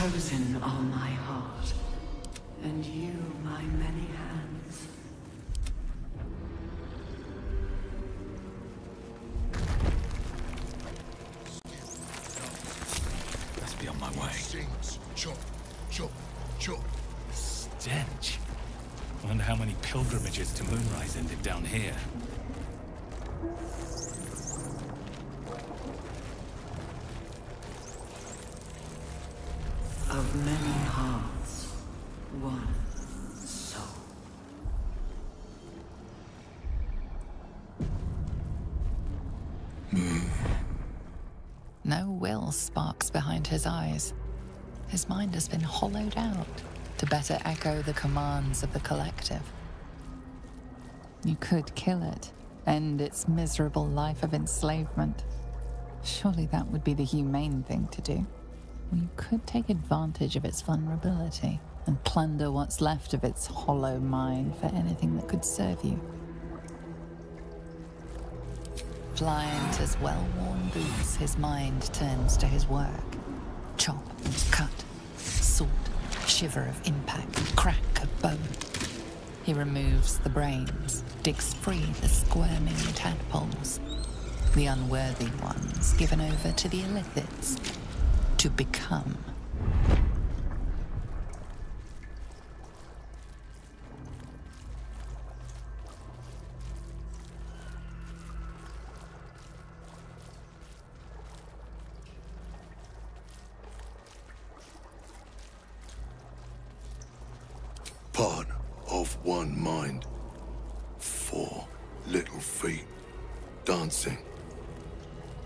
chosen are my heart, and you my many hands. Let's be on my way. Chop, chop, chop. Stench. Wonder how many pilgrimages to Moonrise ended down here. Of many hearts, one soul. No will sparks behind his eyes. His mind has been hollowed out to better echo the commands of the collective. You could kill it, end its miserable life of enslavement. Surely that would be the humane thing to do. Or you could take advantage of its vulnerability and plunder what's left of its hollow mind for anything that could serve you. Flying his well-worn boots, his mind turns to his work. Chop, cut, sort, shiver of impact, crack of bone. He removes the brains, digs free the squirming tadpoles, the unworthy ones given over to the illithids, to become. Part of one mind. 4 little feet dancing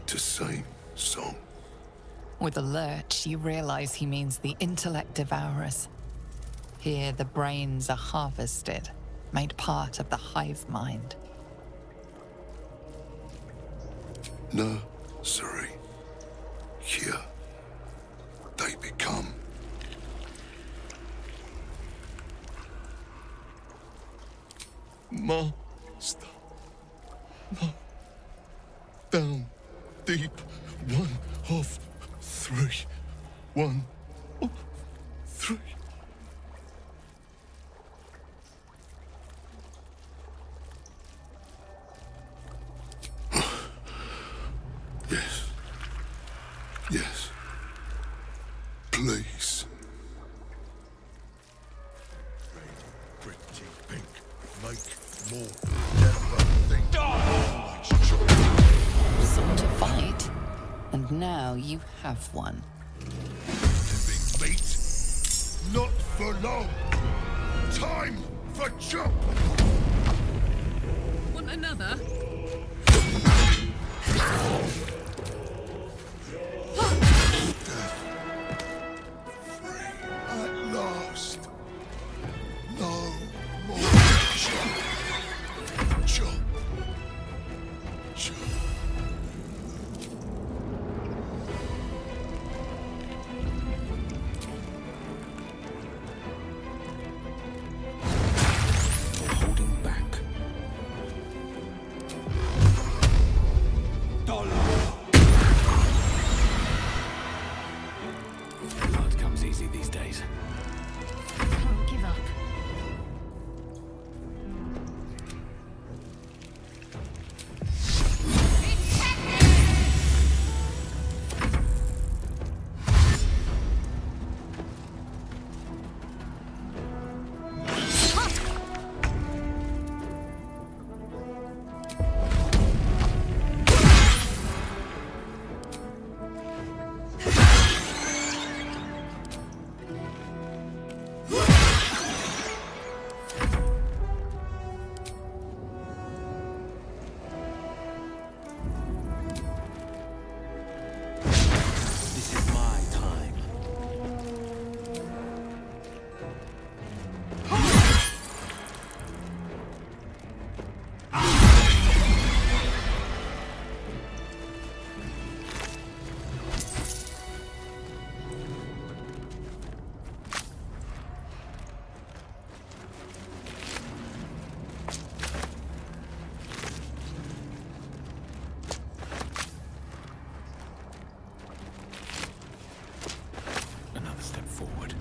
to same song. With a lurch, you realize he means the intellect devourers. Here, the brains are harvested, made part of the hive mind. Nursery. Here, they become. Master. No. Down deep. 1 of 3. 1 of 3. Yes. Yes. Please. Pretty pink. Make more. Never think. Sort of fight. And now you have one. Living meat. Not for long. Time for chop. Want another? Free at last. No more chop. Chop. Chop. Holding back. Blood comes easy these days. Can't give up. forward.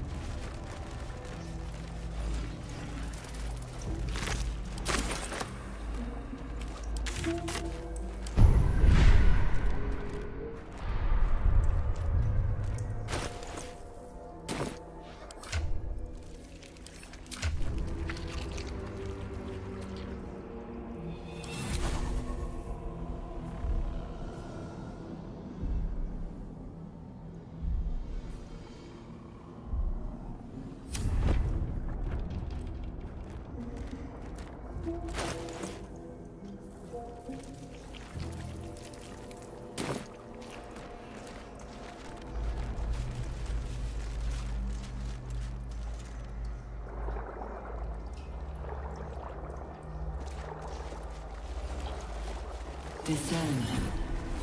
Descend,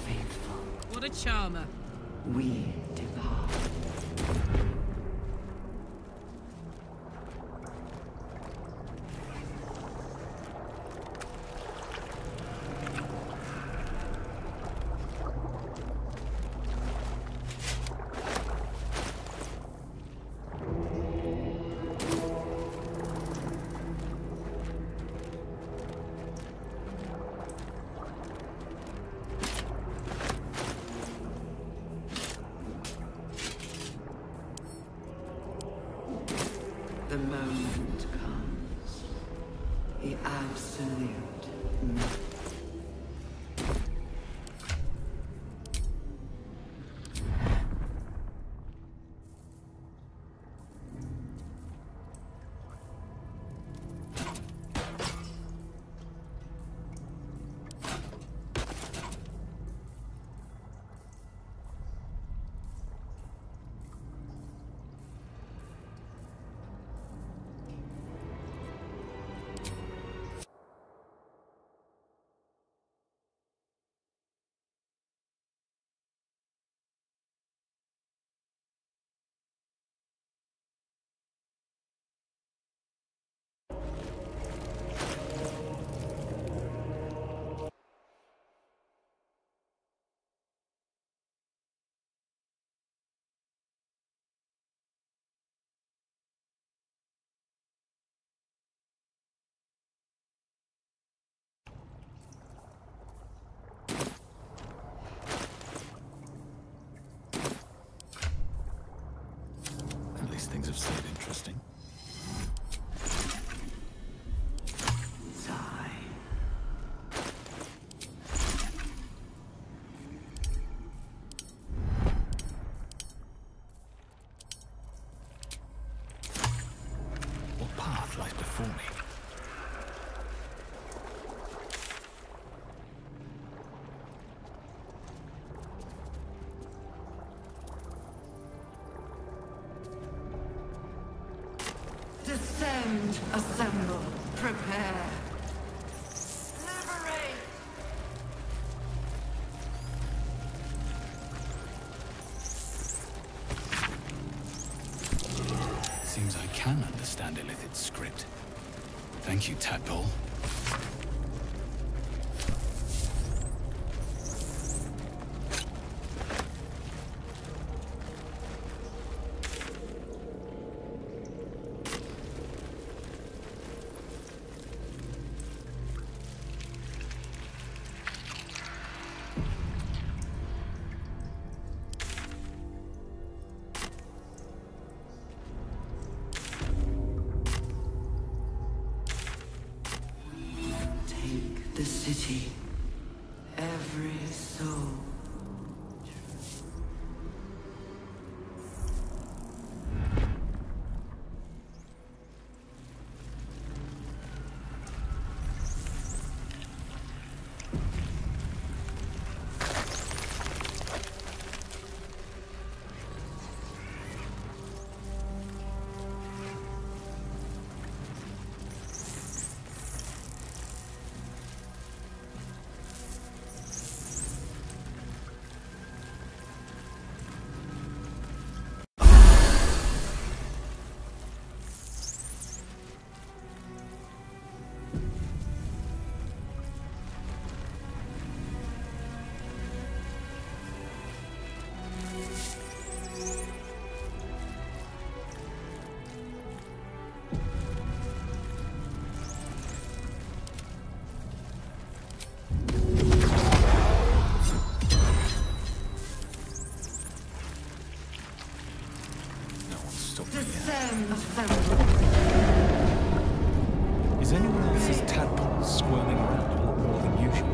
faithful. What a charmer. We depart. The moment comes. The absolute moment. At least things have stayed interesting. Sigh. What path lies before me? Descend, assemble, prepare. Liberate! Seems I can understand Illithid's script. Thank you, Tadpole. sorting me Descend, out. Is anyone else's tadpole squirming around a lot more than usual?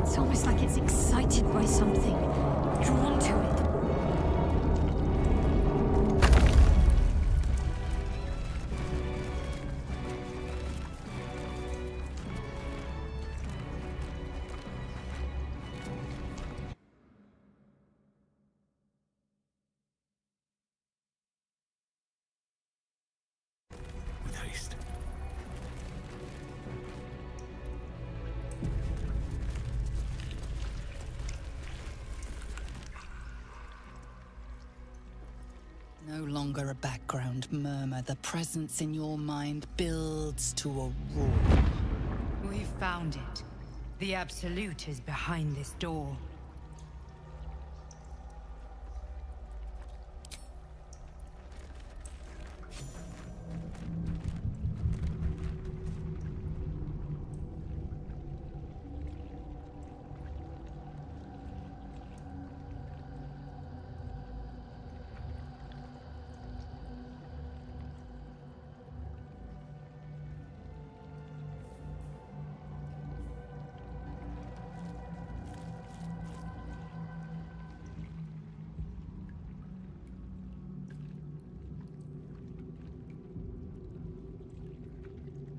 It's almost like it's excited by something, drawn to it. With haste. No longer a background murmur, the presence in your mind builds to a roar. We've found it. The Absolute is behind this door.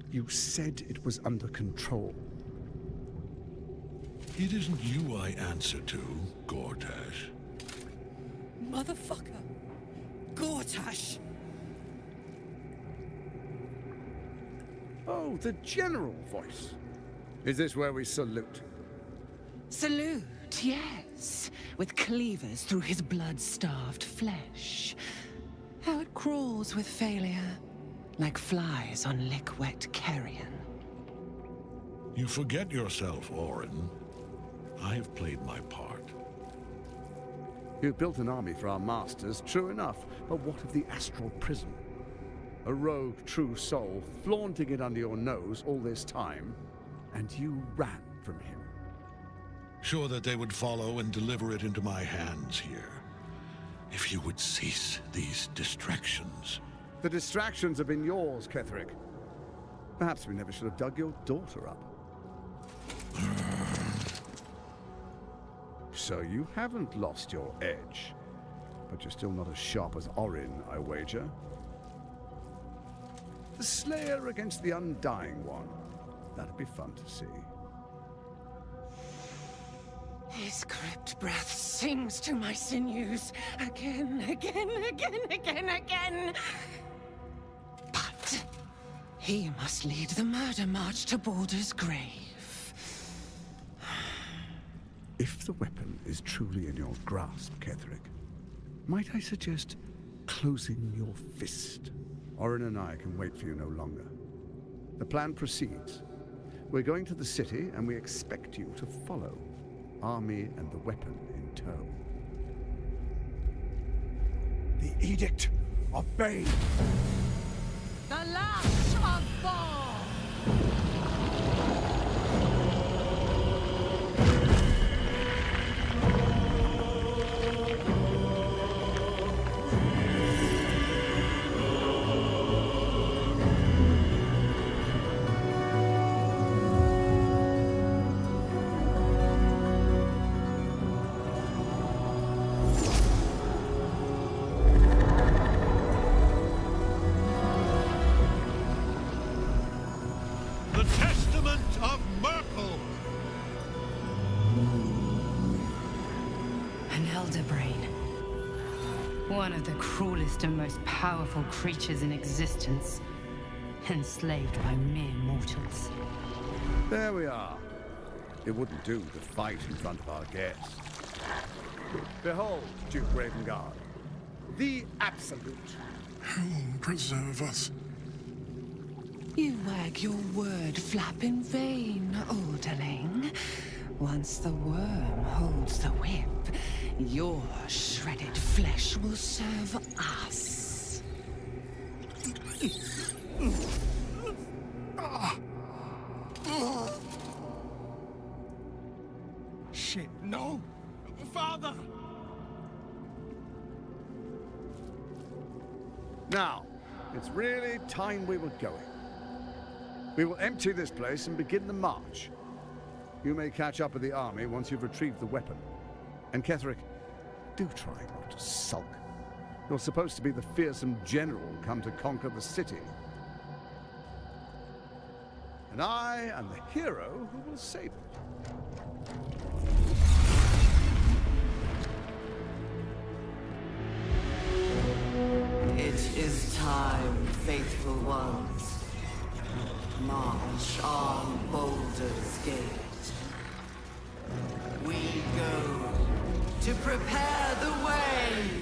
You said it was under control. It isn't you I answer to, Gortash. Motherfucker! Gortash! Oh, the general voice. Is this where we salute? Salute, yes, with cleavers through his blood-starved flesh. How it crawls with failure, like flies on lick-wet carrion. You forget yourself, Orin. I have played my part. You've built an army for our masters, true enough, but what of the astral prison? A rogue true soul flaunting it under your nose all this time, and you ran from him. Sure that they would follow and deliver it into my hands here. If you would cease these distractions. The distractions have been yours, Ketherick. Perhaps we never should have dug your daughter up. So you haven't lost your edge, but you're still not as sharp as Orin, I wager. The Slayer against the Undying One. That'd be fun to see. His crypt breath sings to my sinews again, again, again, again, again. But he must lead the murder march to Baldur's grave. If the weapon is truly in your grasp, Ketherick, might I suggest closing your fist? Orin and I can wait for you no longer. The plan proceeds. We're going to the city, and we expect you to follow. Army and the weapon in tow. The Edict of Bane! The Lash of Ball! One of the cruelest and most powerful creatures in existence, enslaved by mere mortals. There we are. It wouldn't do to fight in front of our guests. Behold, Duke Ravengard, the Absolute. Whom preserve us? You wag your word flap in vain, Alderling. Once the worm holds the whip, your shredded flesh will serve us. Shit, no! Father! Now, it's really time we were going. We will empty this place and begin the march. You may catch up with the army once you've retrieved the weapon. And Ketherick, do try not to sulk. You're supposed to be the fearsome general come to conquer the city. And I am the hero who will save it. It is time, faithful ones. March on Baldur's Gate. We go to prepare the way.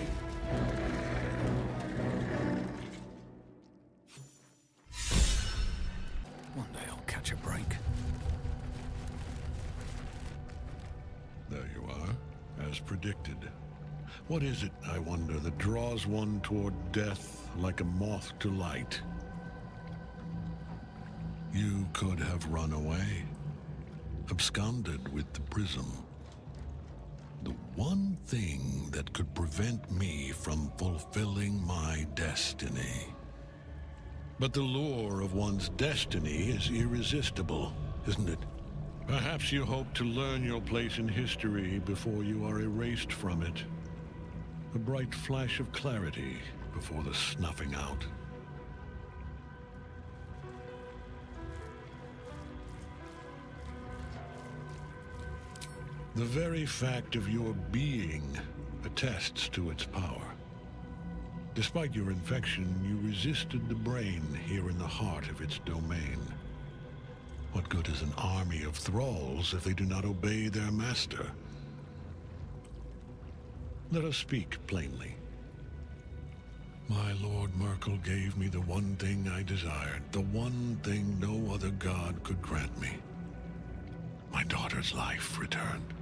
One day I'll catch a break. There you are, as predicted. What is it, I wonder, that draws one toward death like a moth to light? You could have run away, absconded with the prism. The one thing that could prevent me from fulfilling my destiny. But the lure of one's destiny is irresistible, isn't it? Perhaps you hope to learn your place in history before you are erased from it. A bright flash of clarity before the snuffing out. The very fact of your being attests to its power. Despite your infection, you resisted the brain here in the heart of its domain. What good is an army of thralls if they do not obey their master? Let us speak plainly. My Lord Merkel gave me the one thing I desired, the one thing no other god could grant me. My daughter's life returned.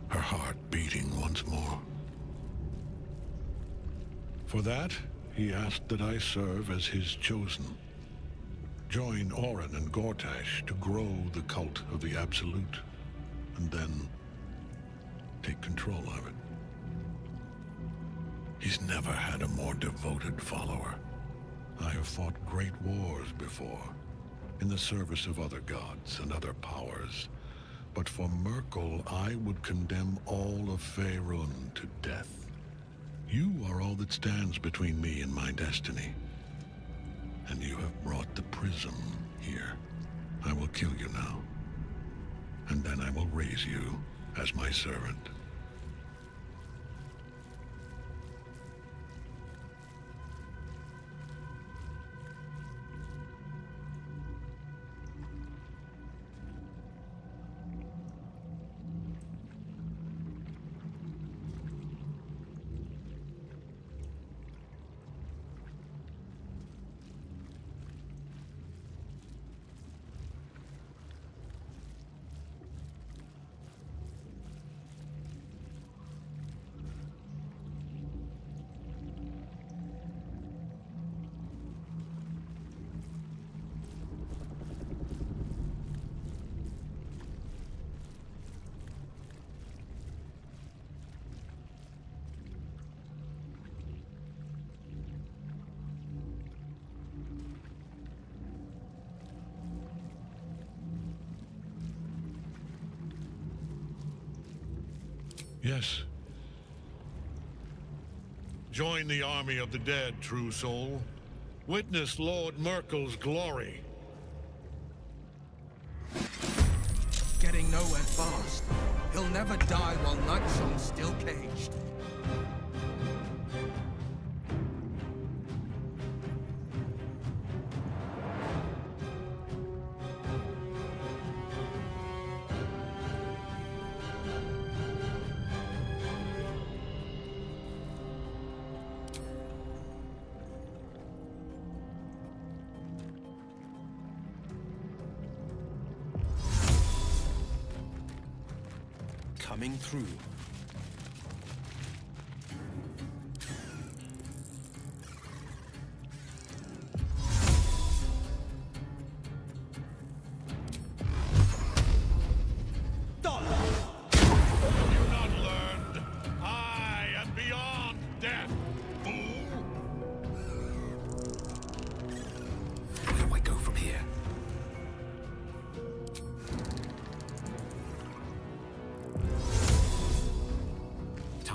Her heart beating once more. For that, he asked that I serve as his chosen. Join Orin and Gortash to grow the cult of the Absolute, and then take control of it. He's never had a more devoted follower. I have fought great wars before, in the service of other gods and other powers. But for Merkel, I would condemn all of Faerun to death. You are all that stands between me and my destiny. And you have brought the prism here. I will kill you now. And then I will raise you as my servant. Yes. Join the army of the dead, true soul. Witness Lord Merkel's glory. Getting nowhere fast. He'll never die while Nightsong's still caged. Coming through.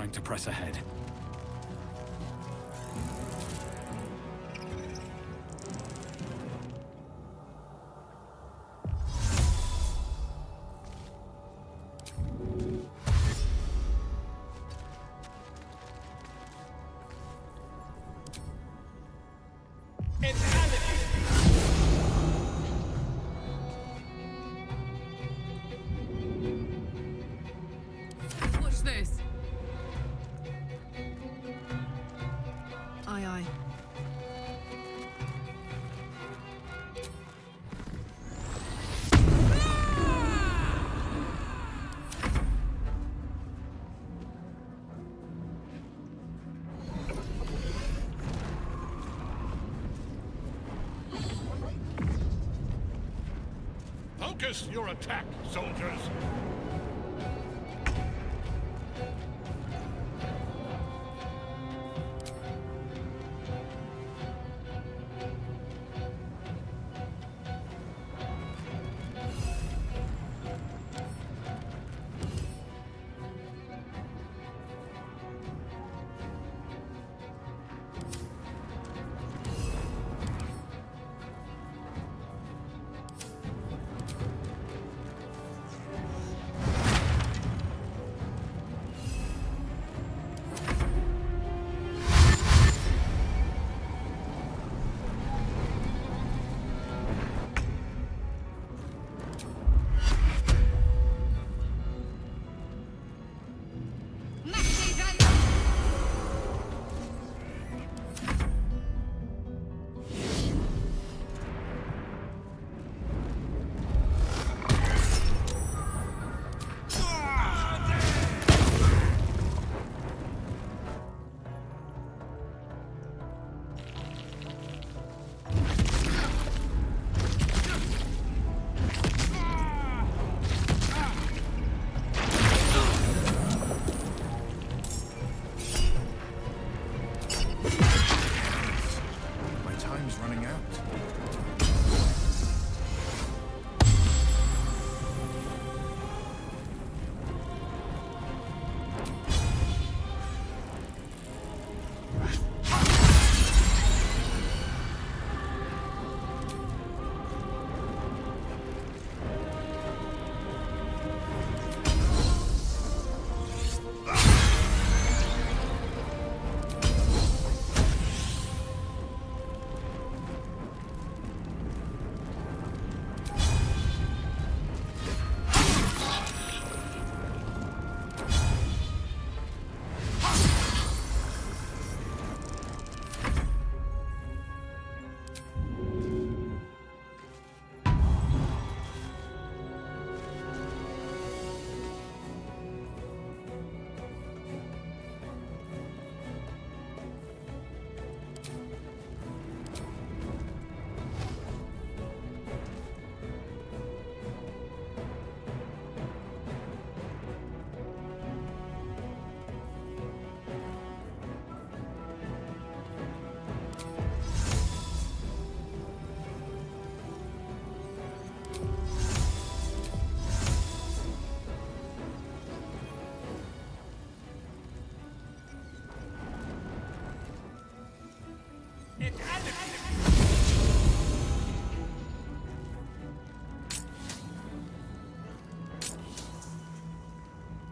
Time to press ahead. Watch this. Aye, aye. Focus your attack, soldiers!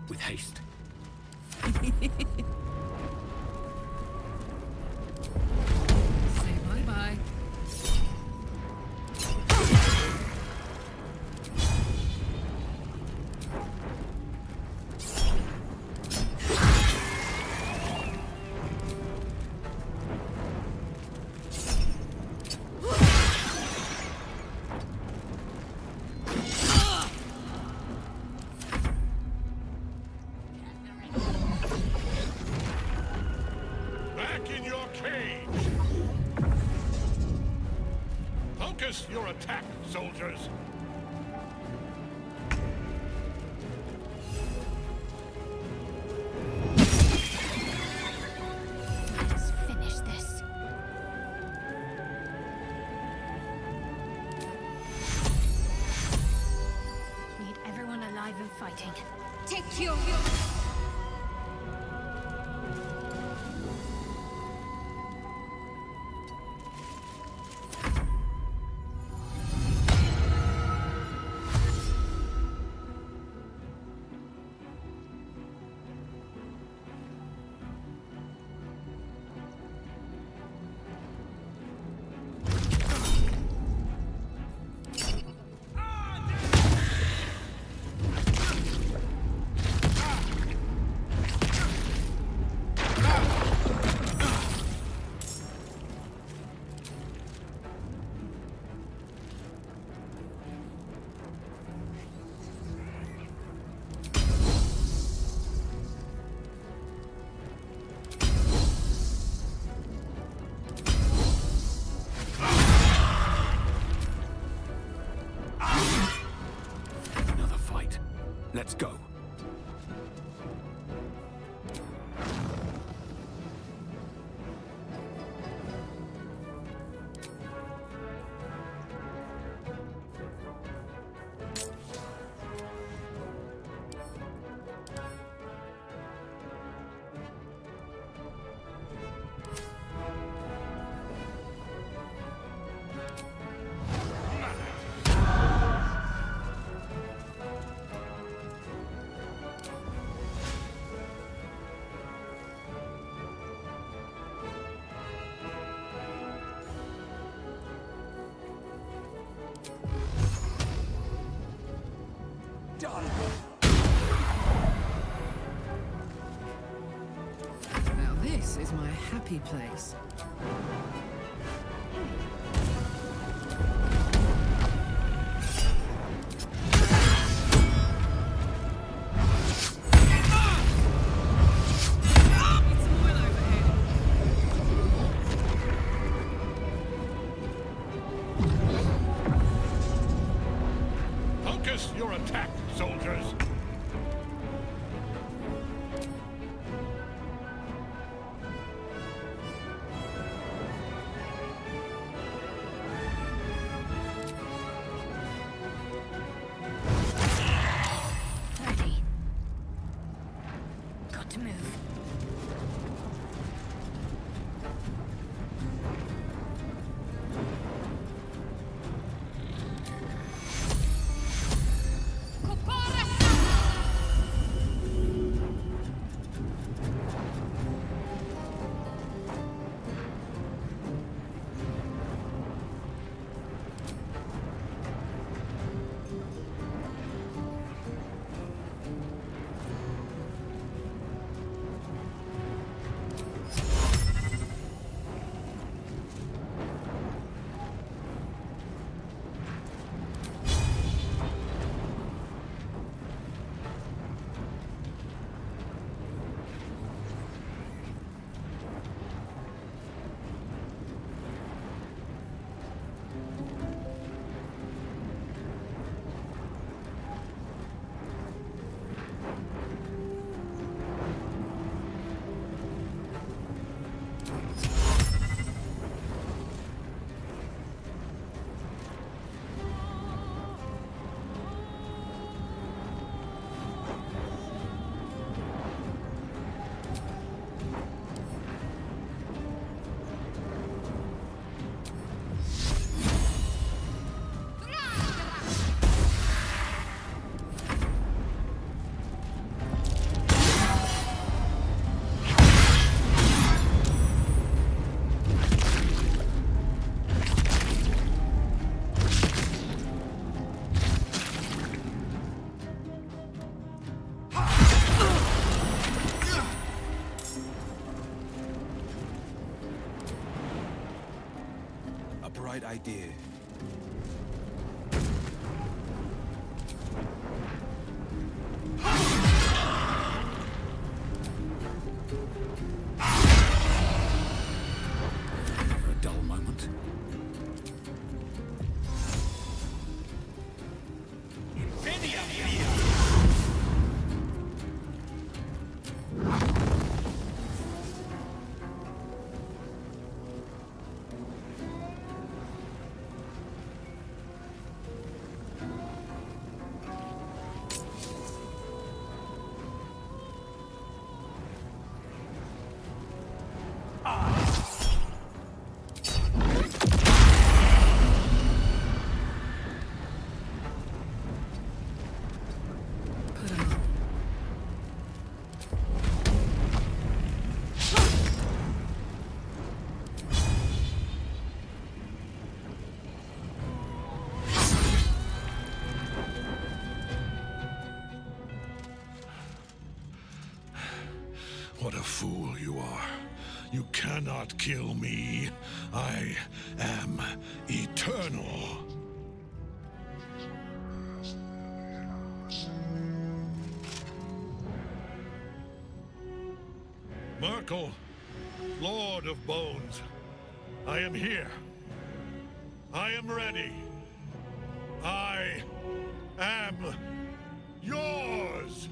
With haste. Say bye-bye. Focus your attack, soldiers! Let's finish this. Need everyone alive and fighting. Take your... Let's go. Now this is my happy place. Focus your attack, soldiers! Ready. Got to move. Bright idea. Never a dull moment. What a fool you are. You cannot kill me. I am eternal. Merkel, Lord of Bones, I am here. I am ready. I am yours!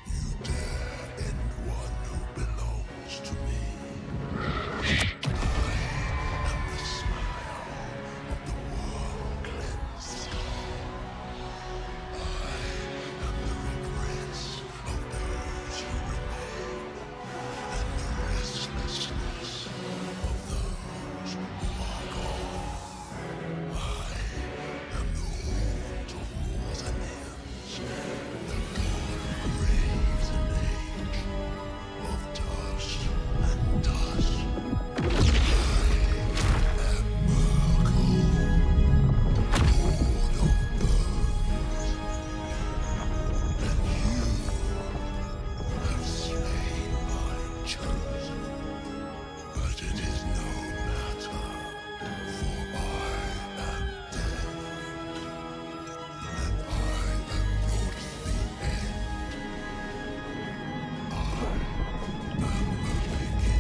You dare anyone who belongs to me. I am the smile of the world cleansed. I am the regrets of those who remain, and the restlessness of those who are gone. I am the haunt of northern hills, the god graves and age, of dust and dust. I am Merkel, lord of bones, and you have slain my chosen. But it is no matter, for I am dead, and I am not the end. I am the beginning.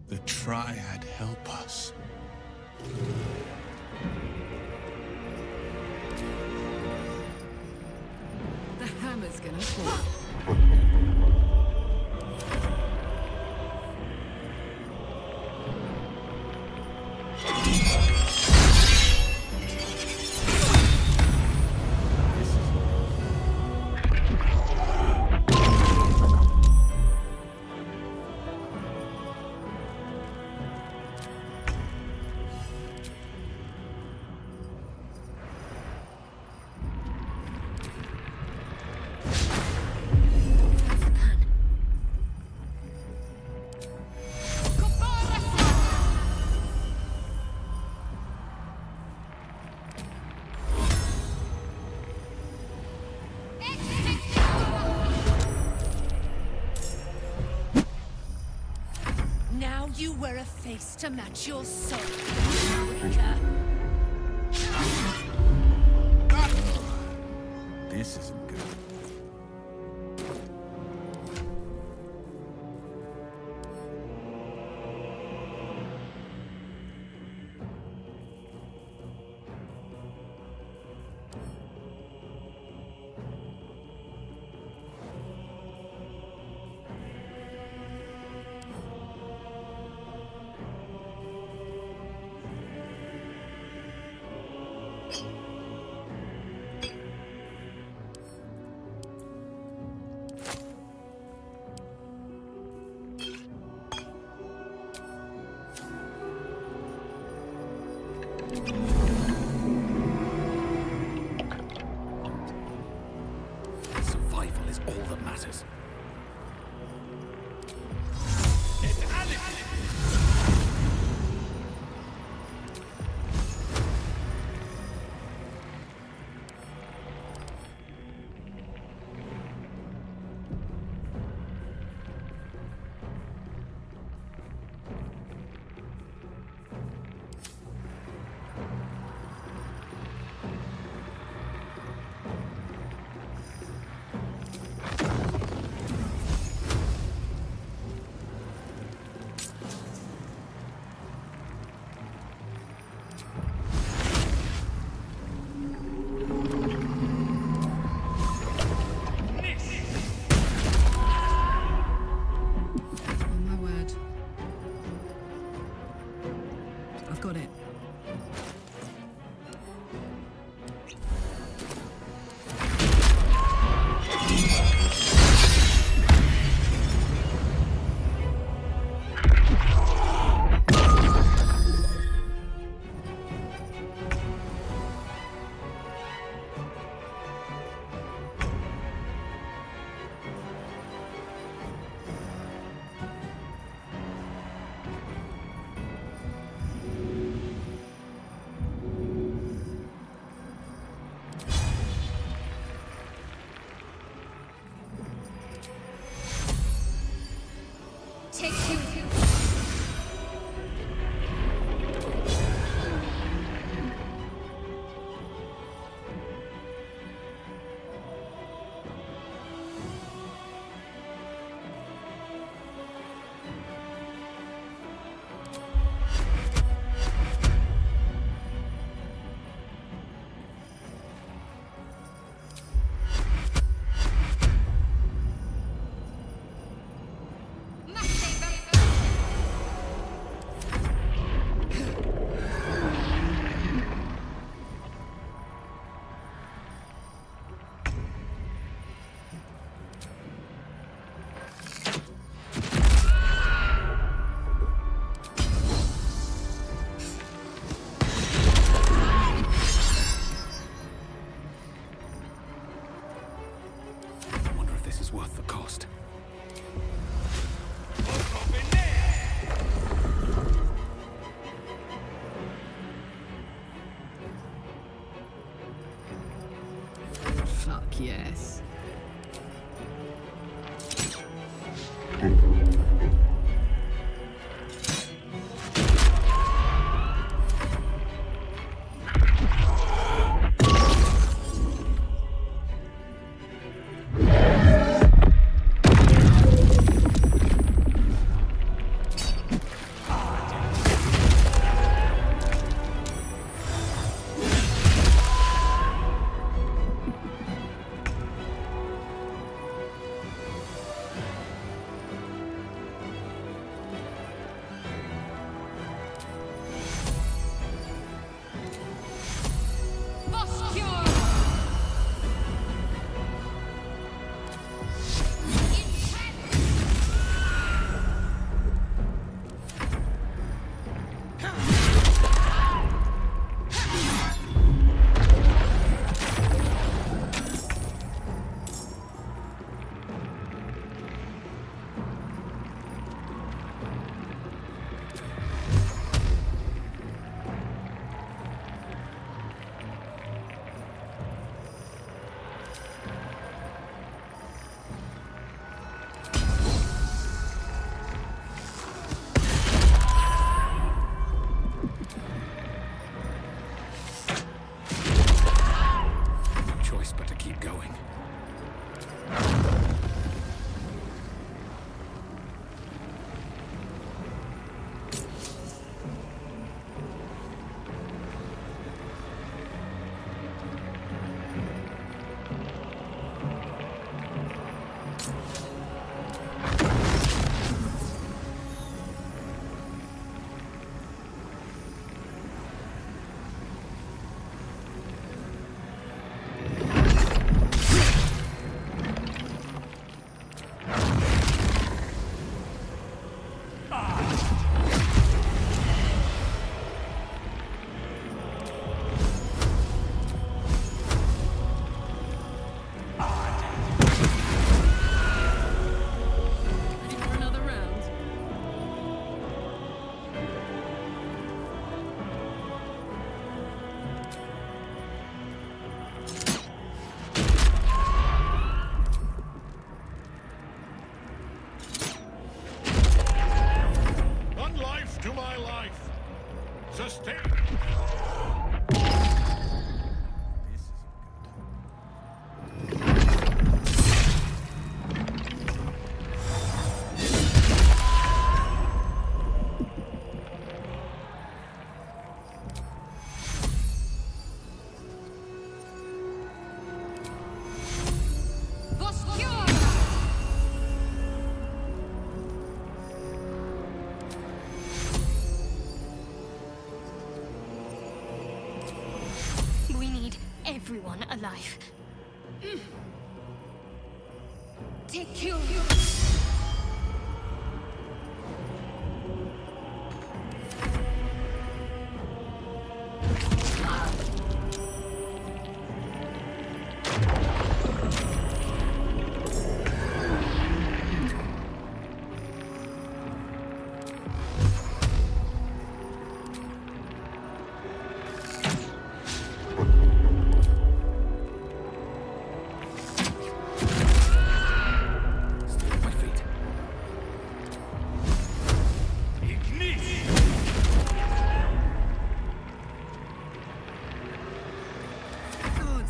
The Triad help us. The hammer's gonna fall. Now you wear a face to match your soul. This isn't good. Survival is all that matters. Got it. Sustain! Everyone alive. Take you.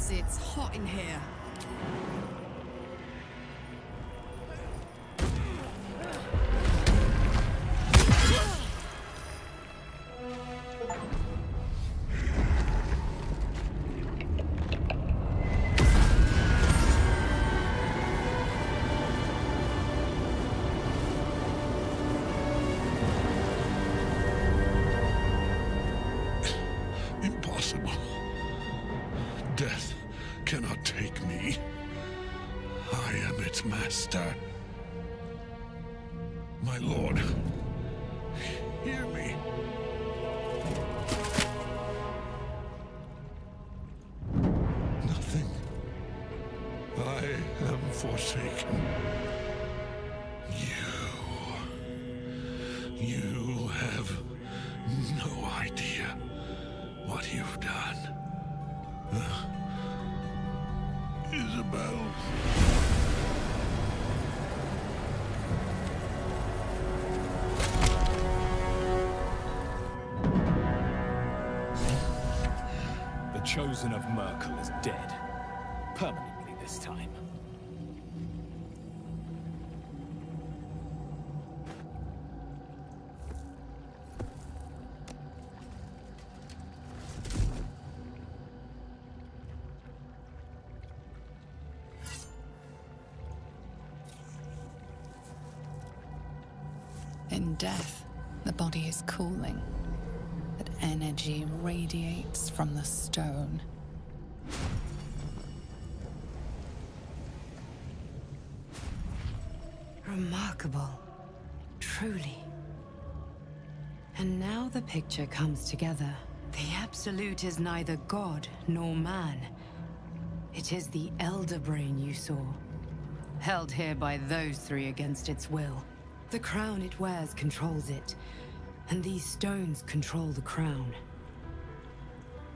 It's hot in here. Impossible. Death cannot take me. I am its master. My lord, hear me. Nothing. I am forsaken. You have no idea what you've done. Isabel. The Chosen of Merkel is dead. Permanently this time. In death, the body is cooling, but energy radiates from the stone. Remarkable. Truly. And now the picture comes together. The Absolute is neither god nor man. It is the Elder Brain you saw, held here by those three against its will. The crown it wears controls it, and these stones control the crown.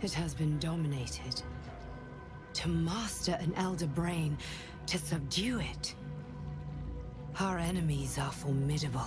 It has been dominated. To master an Elder Brain, to subdue it. Our enemies are formidable.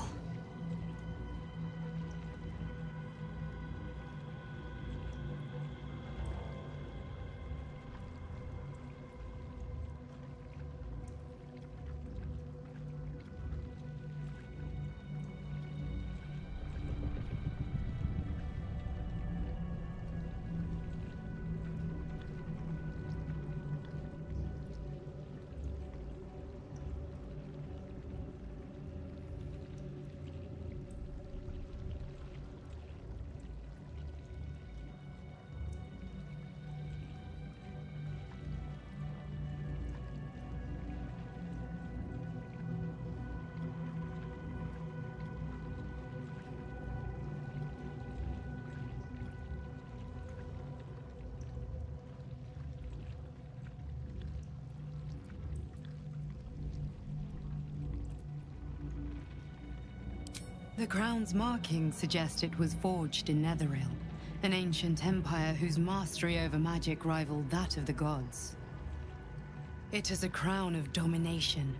The crown's markings suggest it was forged in Netheril, an ancient empire whose mastery over magic rivaled that of the gods. It is a crown of domination.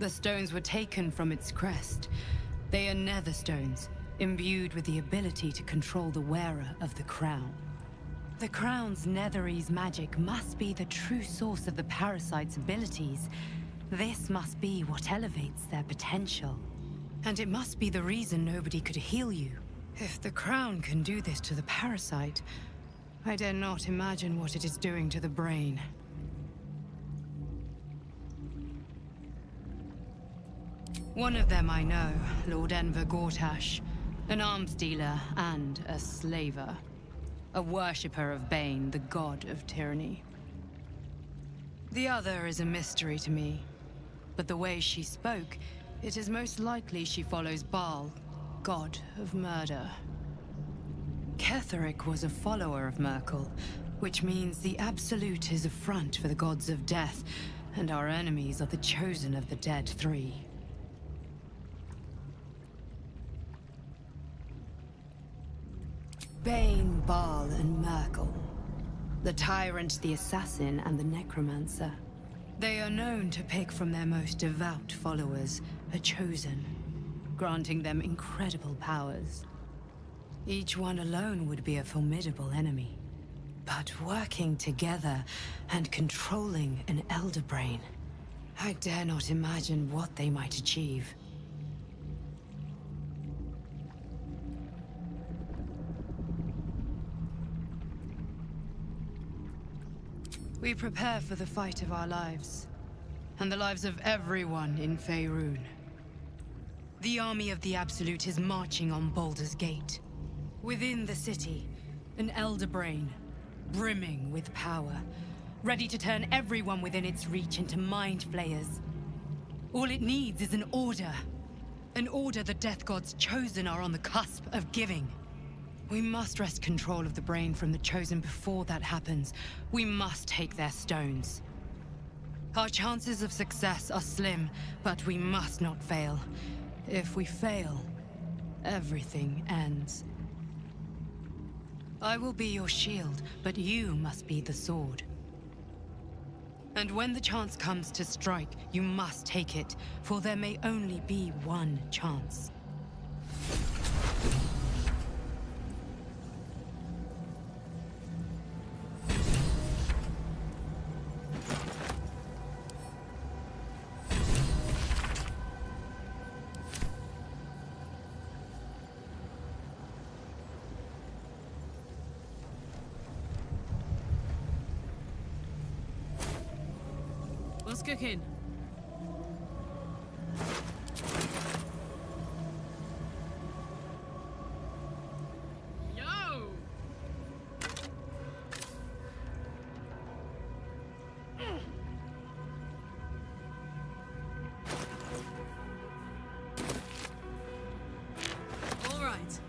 The stones were taken from its crest. They are nether stones, imbued with the ability to control the wearer of the crown. The crown's Netherese magic must be the true source of the parasite's abilities. This must be what elevates their potential. And it must be the reason nobody could heal you. If the crown can do this to the parasite, I dare not imagine what it is doing to the brain. One of them I know, Lord Enver Gortash, an arms dealer and a slaver. A worshipper of Bane, the god of tyranny. The other is a mystery to me, but the way she spoke, it is most likely she follows Baal, god of murder. Ketheric was a follower of Merkel, which means the Absolute is a front for the gods of death, and our enemies are the chosen of the Dead Three. Bane, Baal, and Merkel. The Tyrant, the Assassin, and the Necromancer. They are known to pick from their most devout followers a chosen, granting them incredible powers. Each one alone would be a formidable enemy. But working together and controlling an Elder Brain, I dare not imagine what they might achieve. We prepare for the fight of our lives, and the lives of everyone in Faerun. The army of the Absolute is marching on Baldur's Gate. Within the city, an Elder Brain, brimming with power, ready to turn everyone within its reach into mind flayers. All it needs is an order. An order the Death God's chosen are on the cusp of giving. We must wrest control of the brain from the chosen before that happens. We must take their stones. Our chances of success are slim, but we must not fail. If we fail, everything ends. I will be your shield, but you must be the sword. And when the chance comes to strike, you must take it, for there may only be one chance. What's cooking? Yo! All right.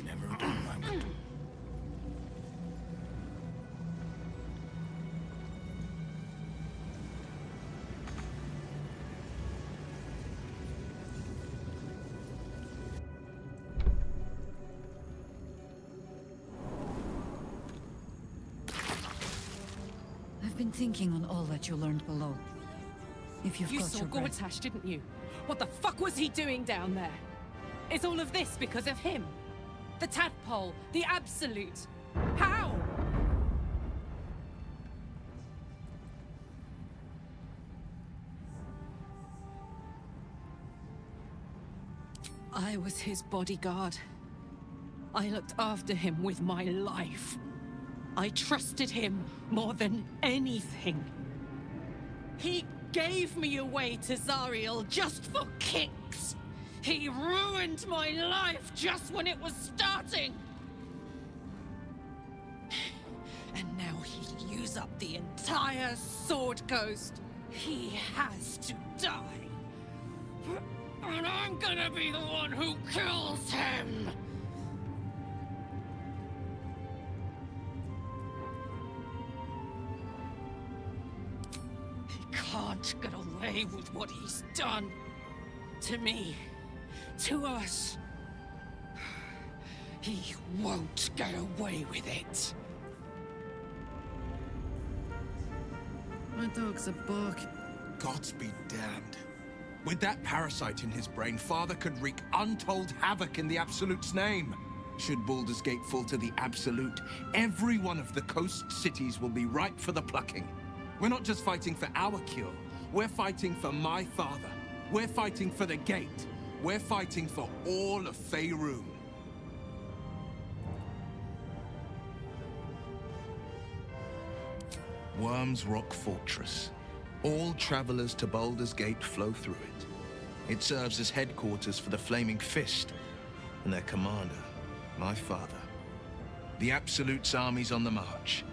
Never again, I would. I've been thinking on all that you learned below. If you've You got saw your breath. Gortash, didn't you? What the fuck was he doing down there? Is all of this because of him? The tadpole, the Absolute. How? I was his bodyguard. I looked after him with my life. I trusted him more than anything. He gave me away to Zariel just for kicks. He ruined my life just when it was starting. And now he'll use up the entire Sword Coast. He has to die. And I'm gonna be the one who kills him. He can't get away with what he's done. to me. To us. He won't get away with it. My dogs are barking. Gods be damned. With that parasite in his brain, Father could wreak untold havoc in the Absolute's name. Should Baldur's Gate fall to the Absolute, every one of the coast cities will be ripe for the plucking. We're not just fighting for our cure. We're fighting for my father. We're fighting for the Gate. We're fighting for all of Faerun. Worm's Rock Fortress. All travelers to Baldur's Gate flow through it. It serves as headquarters for the Flaming Fist and their commander, my father. The Absolute's army's on the march.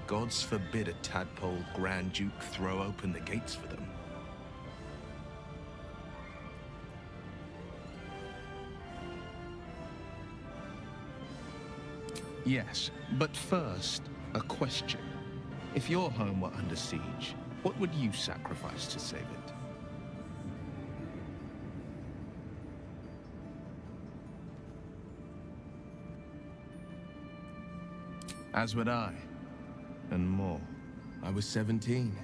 Gods forbid a tadpole Grand Duke throw open the gates for them. Yes, but first, a question. If your home were under siege, what would you sacrifice to save it? As would I, and more. I was 17.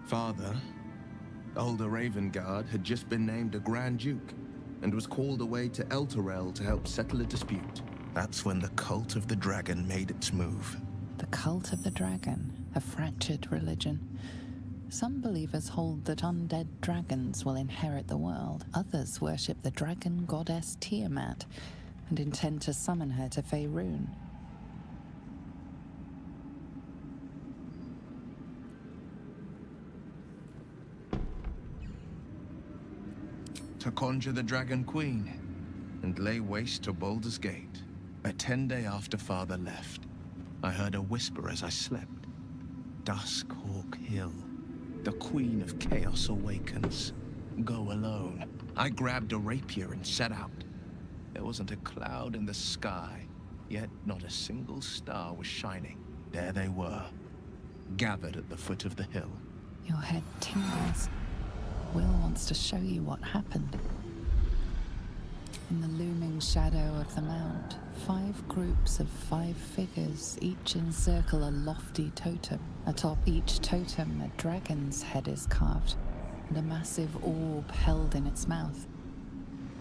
Father, older Ravengard, had just been named a Grand Duke, and was called away to Elturel to help settle a dispute. That's when the Cult of the Dragon made its move. The Cult of the Dragon, a fractured religion. Some believers hold that undead dragons will inherit the world. Others worship the dragon goddess Tiamat and intend to summon her to Faerun. To conjure the Dragon Queen and lay waste to Baldur's Gate. A 10-day after Father left, I heard a whisper as I slept. Duskhawk Hill. The Queen of Chaos awakens. Go alone. I grabbed a rapier and set out. There wasn't a cloud in the sky, yet not a single star was shining. There they were, gathered at the foot of the hill. Your head tingles. Will wants to show you what happened. In the looming shadow of the mount, 5 groups of 5 figures each encircle a lofty totem. Atop each totem, a dragon's head is carved, and a massive orb held in its mouth.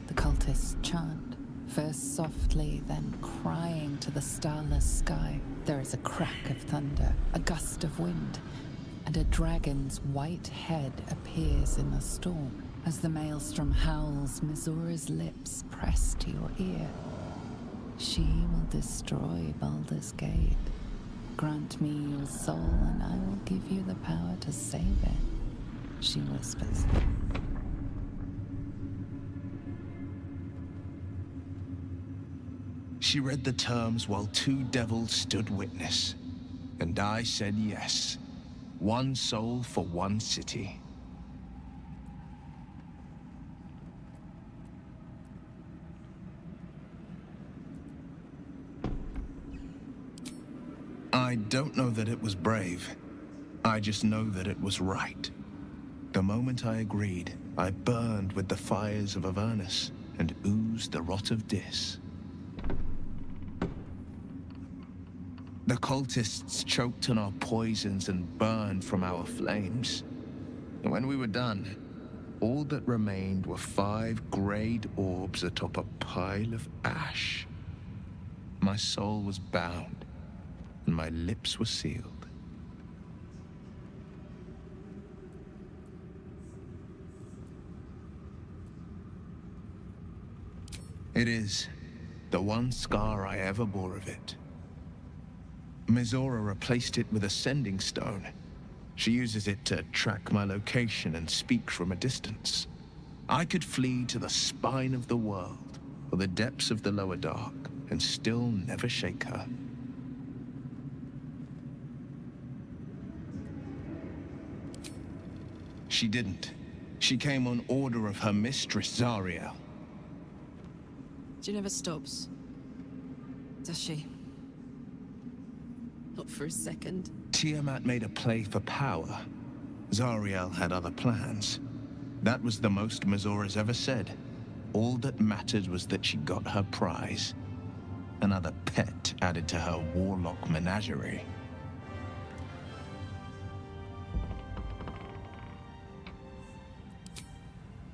The cultists chant, first softly, then crying to the starless sky. There is a crack of thunder, a gust of wind, and a dragon's white head appears in the storm. As the maelstrom howls, Mizora's lips press to your ear. She will destroy Baldur's Gate. Grant me your soul, and I will give you the power to save it, she whispers. She read the terms while 2 devils stood witness, and I said yes. 1 soul for 1 city. I don't know that it was brave. I just know that it was right. The moment I agreed, I burned with the fires of Avernus and oozed the rot of Dis. The cultists choked on our poisons and burned from our flames. And when we were done, all that remained were 5 grayed orbs atop a pile of ash. My soul was bound, and my lips were sealed. It is the one scar I ever bore of it. Mizora replaced it with a sending stone. She uses it to track my location and speak from a distance. I could flee to the spine of the world, or the depths of the lower dark, and still never shake her. She didn't. She came on order of her mistress, Zariel. She never stops, does she? Not for a second. Tiamat made a play for power. Zariel had other plans. That was the most Mazora's ever said. All that mattered was that she got her prize. Another pet added to her warlock menagerie.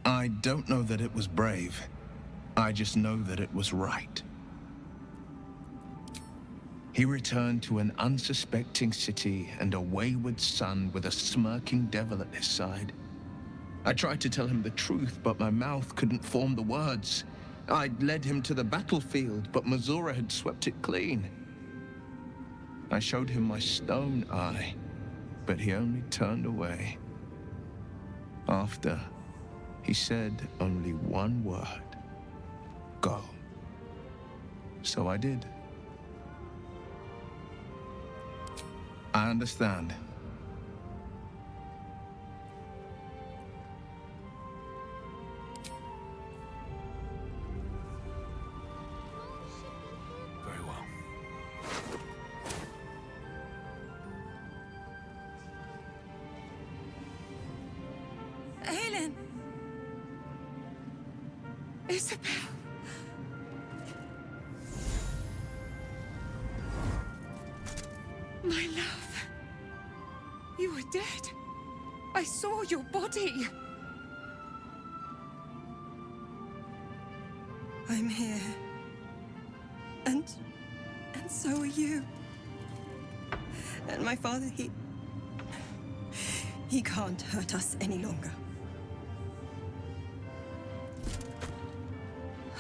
I don't know that it was brave. I just know that it was right. He returned to an unsuspecting city and a wayward son with a smirking devil at his side. I tried to tell him the truth, but my mouth couldn't form the words. I'd led him to the battlefield, but Mazora had swept it clean. I showed him my stone eye, but he only turned away. After, he said only one word. Go. So I did. I understand. Very well. Aelin! Isabel! My love. You were dead. I saw your body. I'm here. And so are you. And my father, he can't hurt us any longer.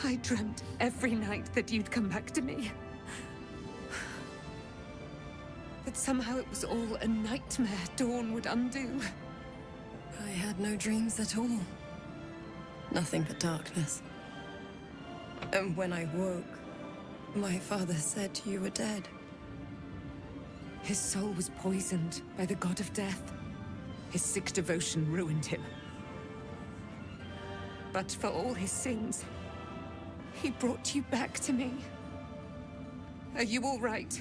I dreamt every night that you'd come back to me. That somehow it was all a nightmare Dawn would undo. I had no dreams at all. Nothing but darkness. And when I woke, my father said you were dead. His soul was poisoned by the god of death. His sick devotion ruined him. But for all his sins, he brought you back to me. Are you all right?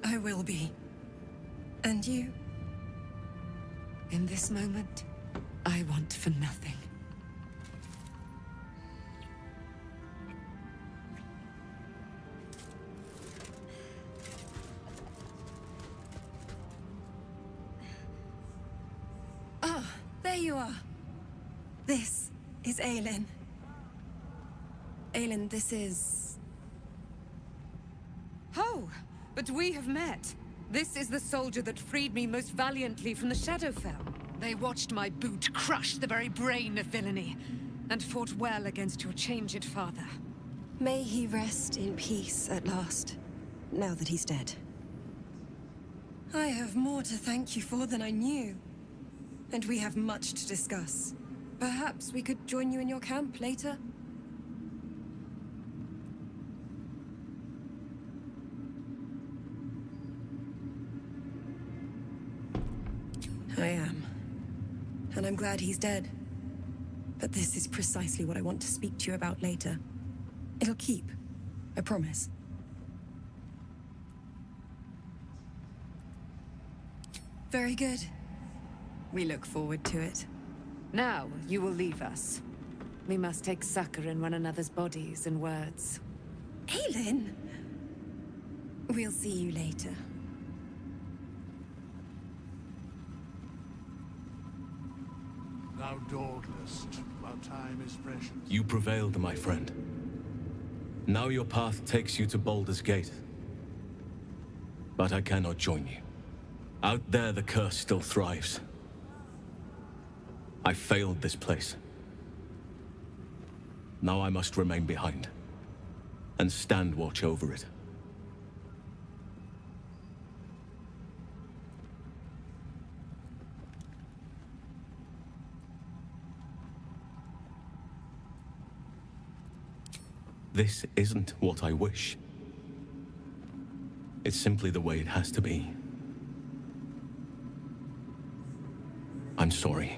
I will be. And you? In this moment, I want for nothing. Ah, there you are. This is Aelin. Aelin, this is... Oh, but we have met. This is the soldier that freed me most valiantly from the Shadowfell. They watched my boot crush the very brain of villainy, and fought well against your changed father. May he rest in peace at last, now that he's dead. I have more to thank you for than I knew. And we have much to discuss. Perhaps we could join you in your camp later? I am. And I'm glad he's dead. But this is precisely what I want to speak to you about later. It'll keep. I promise. Very good. We look forward to it. Now, you will leave us. We must take succor in one another's bodies and words. Aelin! We'll see you later. Thou dawdlest, while time is precious. You prevailed, my friend. Now your path takes you to Baldur's Gate. But I cannot join you. Out there, the curse still thrives. I failed this place. Now I must remain behind, and stand watch over it. This isn't what I wish. It's simply the way it has to be. I'm sorry.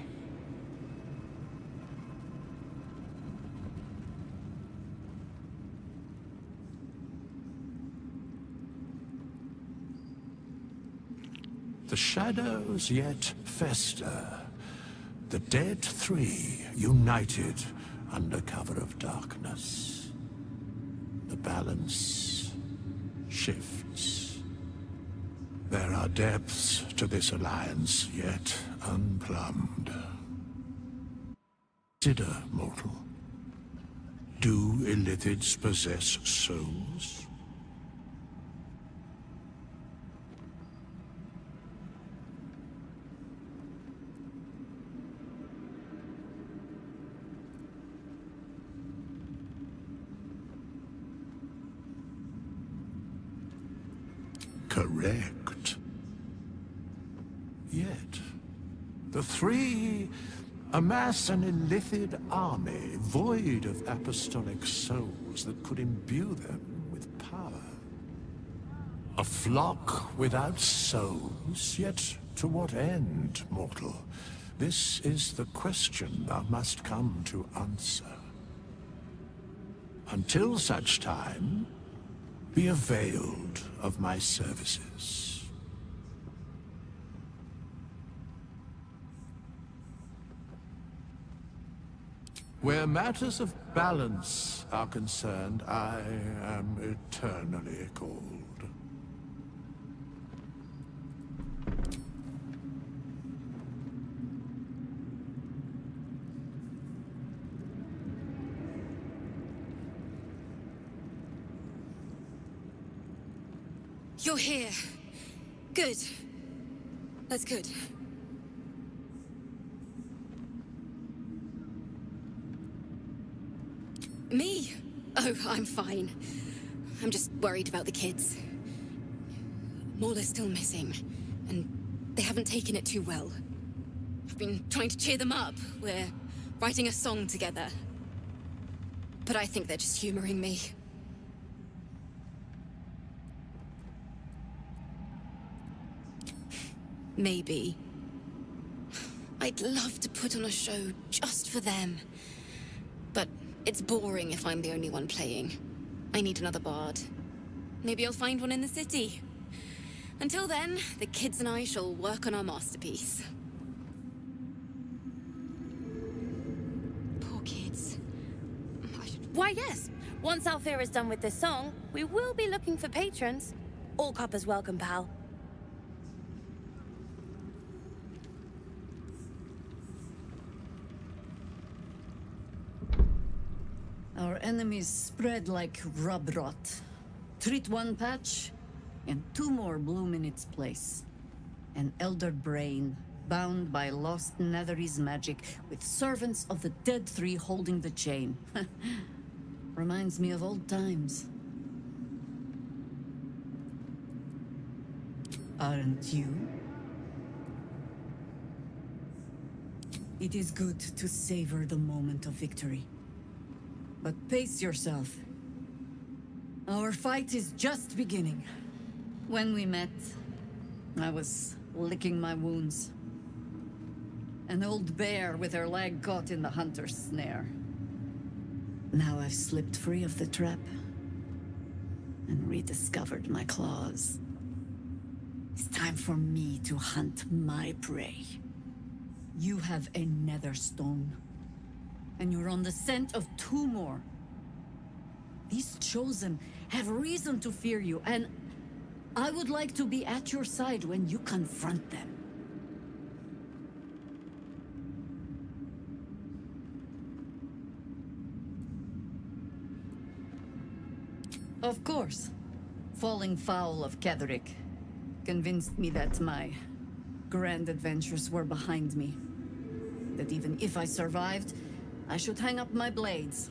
The shadows yet fester. The dead three united under cover of darkness. The balance shifts. There are depths to this alliance yet unplumbed. Consider, mortal. Do illithids possess souls? Correct. Yet, the three amass an illithid army void of apostolic souls that could imbue them with power. A flock without souls, yet to what end, mortal? This is the question thou must come to answer. Until such time, be availed of my services. Where matters of balance are concerned, I am eternally cold. You're here. Good. That's good. Me? Oh, I'm fine. I'm just worried about the kids. Morla's still missing, and they haven't taken it too well. I've been trying to cheer them up. We're writing a song together. But I think they're just humoring me. Maybe. I'd love to put on a show just for them. But it's boring if I'm the only one playing. I need another bard. Maybe I'll find one in the city. Until then, the kids and I shall work on our masterpiece. Poor kids. Why, yes. Once Althea is done with this song, we will be looking for patrons. All coppers welcome, pal. Our enemies spread like rub rot. Treat one patch, and two more bloom in its place. An elder brain, bound by lost Netherese magic, with servants of the dead three holding the chain. Reminds me of old times. Aren't you? It is good to savor the moment of victory. But pace yourself. Our fight is just beginning. When we met, I was licking my wounds. An old bear with her leg caught in the hunter's snare. Now I've slipped free of the trap and rediscovered my claws. It's time for me to hunt my prey. You have a nether stone. And you're on the scent of two more. These chosen have reason to fear you, and I would like to be at your side when you confront them. Of course, falling foul of Ketheric convinced me that my grand adventures were behind me. That even if I survived, I should hang up my blades.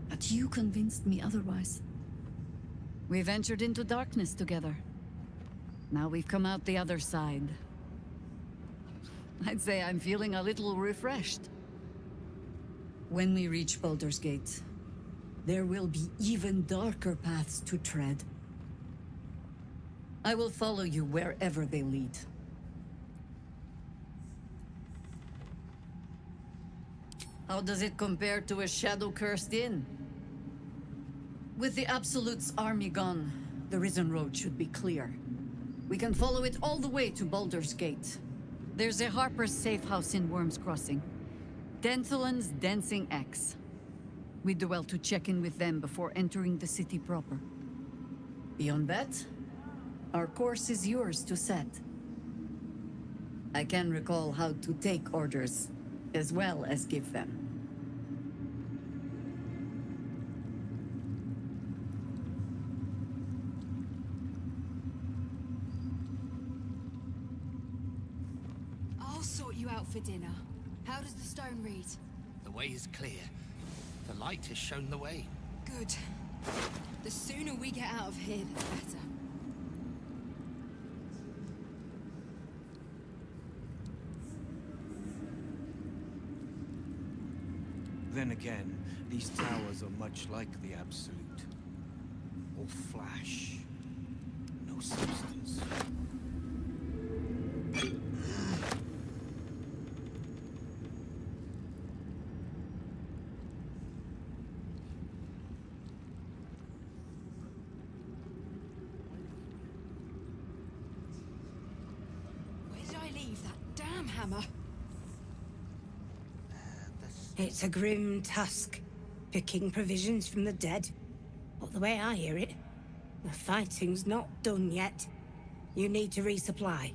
But you convinced me otherwise. We ventured into darkness together. Now we've come out the other side. I'd say I'm feeling a little refreshed. When we reach Baldur's Gate, there will be even darker paths to tread. I will follow you wherever they lead. How does it compare to a shadow-cursed inn? With the Absolute's army gone, the Risen Road should be clear. We can follow it all the way to Baldur's Gate. There's a Harper's safe house in Worm's Crossing. Denthelin's Dancing Axe. We do well to check in with them before entering the city proper. Beyond that, our course is yours to set. I can recall how to take orders, as well as give them. I'll sort you out for dinner. How does the stone read? The way is clear. The light has shown the way. Good. The sooner we get out of here, the better. Then again, these towers are much like the Absolute. All flash, no substance. Where did I leave that damn hammer? It's a grim task, picking provisions from the dead. But the way I hear it, the fighting's not done yet. You need to resupply.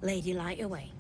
Lady, light away.